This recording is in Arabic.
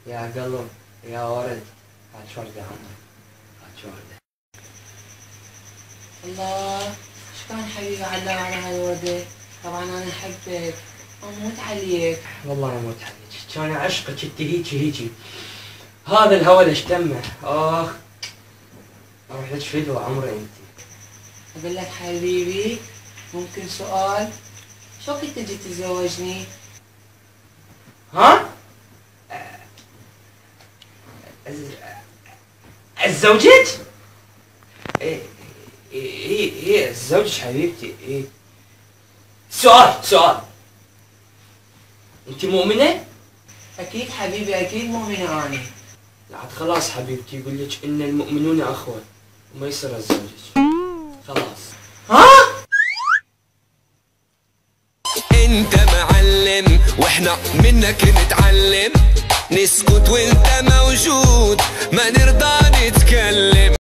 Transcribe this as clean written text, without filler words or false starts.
يا قلب يا ورد، هات وردة عمري، هات وردة. الله، ايش كان حبيبي علق على هالوردة؟ طبعا انا احبك، اموت عليك. والله اموت عليك، كان عشقك انت هيجي. هذا الهوى ليش تمه؟ اخ اروح لك فدوة عمري انت. اقول لك حبيبي، ممكن سؤال؟ شو كنت تجي تتزوجني؟ ها؟ الزوجك؟ ايه الزوجك حبيبتي ايه. سؤال انت مؤمنة؟ اكيد حبيبي، اكيد مؤمنة اني. لا خلاص حبيبتي، يقول لك ان المؤمنون اخوة وما يصير اتزوجك. خلاص. ها؟ انت معلم واحنا منك نتعلم، نسكت وانت موجود ما نرضى